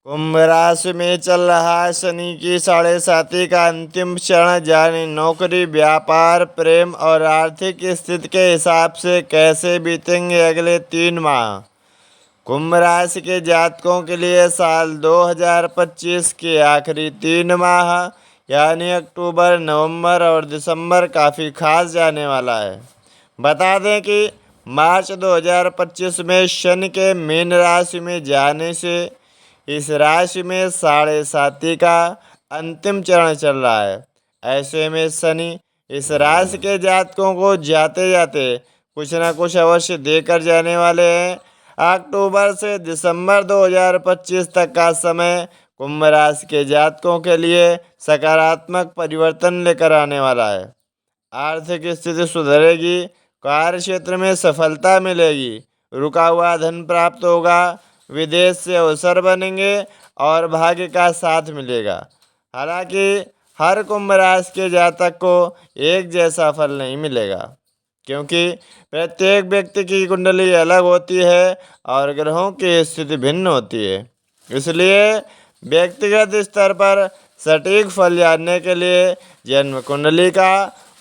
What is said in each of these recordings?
कुंभ राशि में चल रहा शनि की 7.5 का अंतिम चरण, यानी नौकरी, व्यापार, प्रेम और आर्थिक स्थिति के हिसाब से कैसे बीतेंगे अगले 3 माह। कुंभ राशि के जातकों के लिए साल 2025 के आखिरी 3 माह यानी अक्टूबर, नवंबर और दिसंबर काफ़ी खास जाने वाला है। बता दें कि मार्च 2025 में शनि के मीन राशि में जाने से इस राशि में 7.5 का अंतिम चरण चल रहा है। ऐसे में शनि इस राशि के जातकों को जाते जाते कुछ न कुछ अवश्य देकर जाने वाले हैं। अक्टूबर से दिसंबर 2025 तक का समय कुंभ राशि के जातकों के लिए सकारात्मक परिवर्तन लेकर आने वाला है। आर्थिक स्थिति सुधरेगी, कार्य क्षेत्र में सफलता मिलेगी, रुका हुआ धन प्राप्त होगा, विदेश से अवसर बनेंगे और भाग्य का साथ मिलेगा। हालांकि हर कुंभ राशि के जातक को एक जैसा फल नहीं मिलेगा, क्योंकि प्रत्येक व्यक्ति की कुंडली अलग होती है और ग्रहों की स्थिति भिन्न होती है। इसलिए व्यक्तिगत स्तर पर सटीक फल जानने के लिए जन्म कुंडली का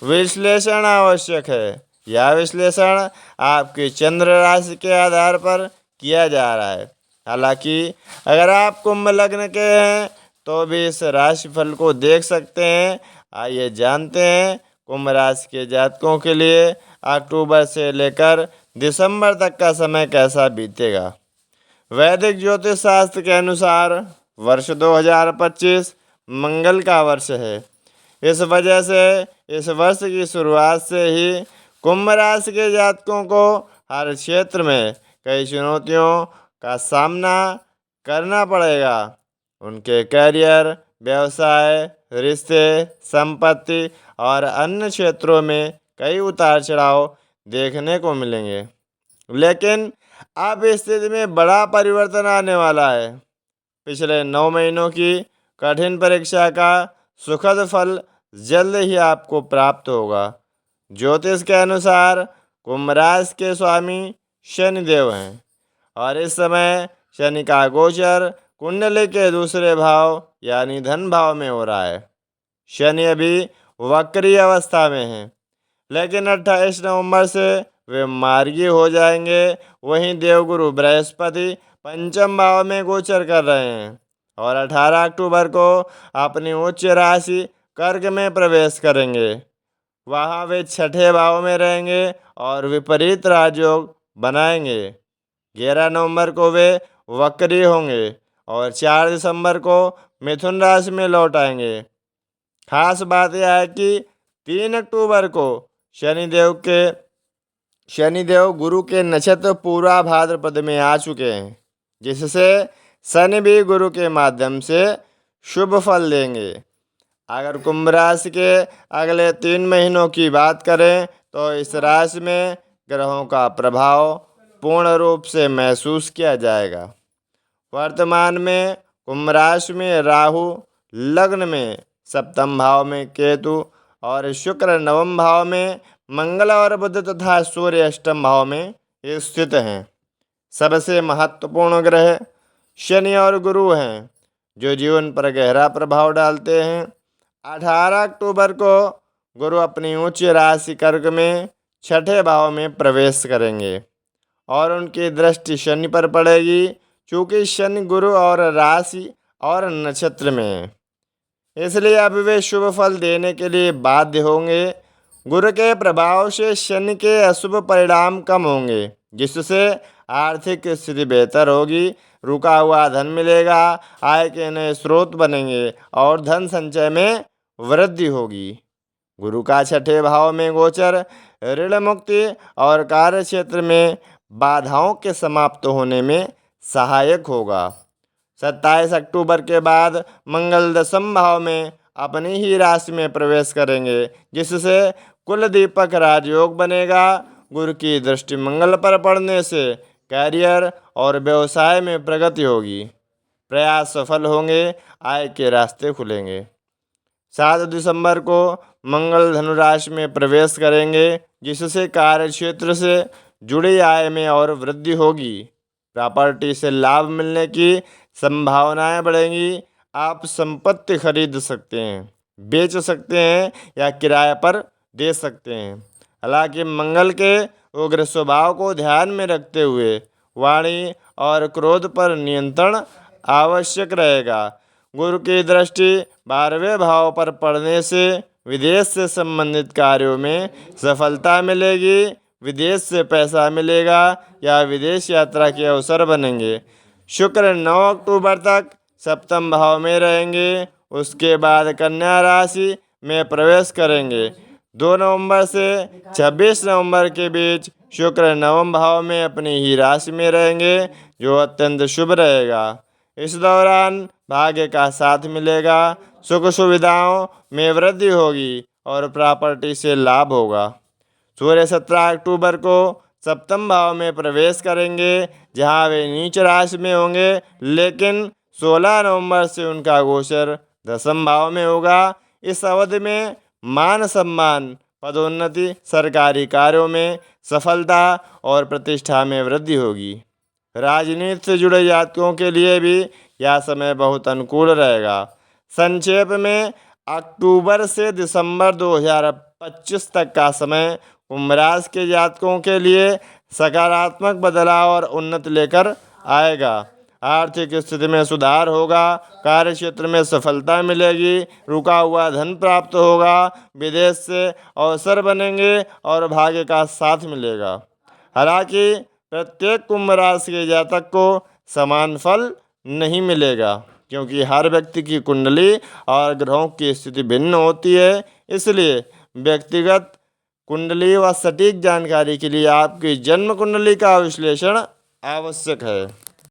विश्लेषण आवश्यक है। यह विश्लेषण आपकी चंद्र राशि के आधार पर किया जा रहा है। हालांकि अगर आप कुंभ लग्न के हैं तो भी इस राशिफल को देख सकते हैं। आइए जानते हैं कुंभ राशि के जातकों के लिए अक्टूबर से लेकर दिसंबर तक का समय कैसा बीतेगा। वैदिक ज्योतिष शास्त्र के अनुसार वर्ष 2025 मंगल का वर्ष है। इस वजह से इस वर्ष की शुरुआत से ही कुंभ राशि के जातकों को हर क्षेत्र में कई चुनौतियों का सामना करना पड़ेगा। उनके करियर, व्यवसाय, रिश्ते, संपत्ति और अन्य क्षेत्रों में कई उतार चढ़ाव देखने को मिलेंगे। लेकिन अब स्थिति में बड़ा परिवर्तन आने वाला है। पिछले 9 महीनों की कठिन परीक्षा का सुखद फल जल्द ही आपको प्राप्त होगा। ज्योतिष के अनुसार कुंभ राशि के स्वामी शनिदेव हैं और इस समय शनि का गोचर कुंडली के दूसरे भाव यानी धन भाव में हो रहा है। शनि अभी वक्री अवस्था में है, लेकिन 28 नवंबर से वे मार्गी हो जाएंगे। वहीं देवगुरु बृहस्पति पंचम भाव में गोचर कर रहे हैं और 18 अक्टूबर को अपनी उच्च राशि कर्क में प्रवेश करेंगे। वहां वे छठे भाव में रहेंगे और विपरीत राजयोग बनाएंगे। 11 नवंबर को वे वक्री होंगे और 4 दिसंबर को मिथुन राशि में लौट आएंगे। खास बात यह है कि 3 अक्टूबर को शनिदेव गुरु के नक्षत्र पूरा भाद्रपद में आ चुके हैं, जिससे शनि भी गुरु के माध्यम से शुभ फल देंगे। अगर कुंभ राशि के अगले 3 महीनों की बात करें तो इस राशि में ग्रहों का प्रभाव पूर्ण रूप से महसूस किया जाएगा। वर्तमान में कुंभ राशि में राहु, लग्न में सप्तम भाव में केतु और शुक्र नवम भाव में, मंगल और बुध तथा सूर्य अष्टम भाव में स्थित हैं। सबसे महत्वपूर्ण ग्रह शनि और गुरु हैं, जो जीवन पर गहरा प्रभाव डालते हैं। 18 अक्टूबर को गुरु अपनी उच्च राशि कर्क में छठे भाव में प्रवेश करेंगे और उनकी दृष्टि शनि पर पड़ेगी। चूँकि शनि गुरु और राशि और नक्षत्र में है, इसलिए अब वे शुभ फल देने के लिए बाध्य होंगे। गुरु के प्रभाव से शनि के अशुभ परिणाम कम होंगे, जिससे आर्थिक स्थिति बेहतर होगी, रुका हुआ धन मिलेगा, आय के नए स्रोत बनेंगे और धन संचय में वृद्धि होगी। गुरु का छठे भाव में गोचर ऋण मुक्ति और कार्य क्षेत्र में बाधाओं के समाप्त होने में सहायक होगा। 27 अक्टूबर के बाद मंगल दशम भाव में अपनी ही राशि में प्रवेश करेंगे, जिससे कुल दीपक राजयोग बनेगा। गुरु की दृष्टि मंगल पर पड़ने से कैरियर और व्यवसाय में प्रगति होगी, प्रयास सफल होंगे, आय के रास्ते खुलेंगे। 7 दिसंबर को मंगल धनु राशि में प्रवेश करेंगे, जिससे कार्य क्षेत्र से जुड़ी आय में और वृद्धि होगी। प्रॉपर्टी से लाभ मिलने की संभावनाएं बढ़ेंगी। आप संपत्ति खरीद सकते हैं, बेच सकते हैं या किराए पर दे सकते हैं। हालांकि मंगल के उग्र स्वभाव को ध्यान में रखते हुए वाणी और क्रोध पर नियंत्रण आवश्यक रहेगा। गुरु की दृष्टि 12वें भाव पर पड़ने से विदेश से संबंधित कार्यों में सफलता मिलेगी। विदेश से पैसा मिलेगा या विदेश यात्रा के अवसर बनेंगे। शुक्र 9 अक्टूबर तक सप्तम भाव में रहेंगे, उसके बाद कन्या राशि में प्रवेश करेंगे। 2 नवंबर से 26 नवंबर के बीच शुक्र नवम भाव में अपनी ही राशि में रहेंगे, जो अत्यंत शुभ रहेगा। इस दौरान भाग्य का साथ मिलेगा, सुख सुविधाओं में वृद्धि होगी और प्रॉपर्टी से लाभ होगा। सूर्य 17 अक्टूबर को सप्तम भाव में प्रवेश करेंगे, जहां वे नीच राशि में होंगे, लेकिन 16 नवंबर से उनका गोचर दसम भाव में होगा। इस अवधि में मान सम्मान, पदोन्नति, सरकारी कार्यों में सफलता और प्रतिष्ठा में वृद्धि होगी। राजनीति से जुड़े जातकों के लिए भी यह समय बहुत अनुकूल रहेगा। संक्षेप में अक्टूबर से दिसंबर 2025 तक का समय कुंभ राशि के जातकों के लिए सकारात्मक बदलाव और उन्नति लेकर आएगा। आर्थिक स्थिति में सुधार होगा, कार्य क्षेत्र में सफलता मिलेगी, रुका हुआ धन प्राप्त होगा, विदेश से अवसर बनेंगे और भाग्य का साथ मिलेगा। हालांकि प्रत्येक कुंभ राशि के जातक को समान फल नहीं मिलेगा, क्योंकि हर व्यक्ति की कुंडली और ग्रहों की स्थिति भिन्न होती है। इसलिए व्यक्तिगत कुंडली व सटीक जानकारी के लिए आपकी जन्म कुंडली का विश्लेषण आवश्यक है।